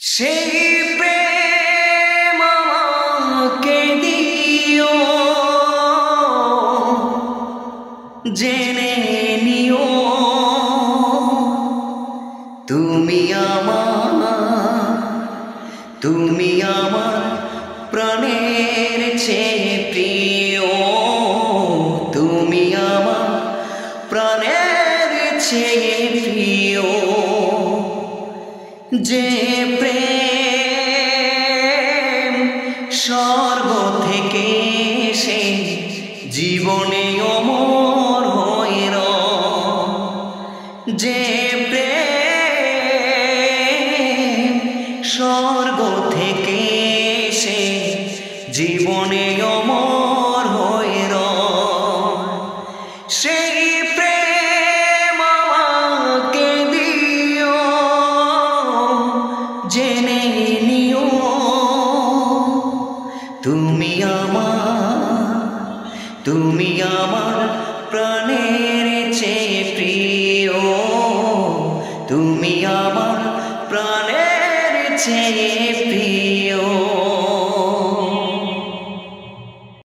সেই প্রেম আমাকে দিও, জেনে নিও তুমি আমার প্রাণের চেয়ে প্রিয়, তুমি আমার প্রাণের চেয়ে প্রিয়। যে প্রেম স্বর্গ থেকে সে জীবনে অমর হয়ে রয়, যে প্রেম স্বর্গ থেকে সে জীবনে অমর হয়ে রয়, সেই প্রেম আমাকে দিও, জেনে নিও তুমি আমার প্রাণের চেয়ে প্রিয়, তুমি আমার প্রাণের চেয়ে প্রিয়।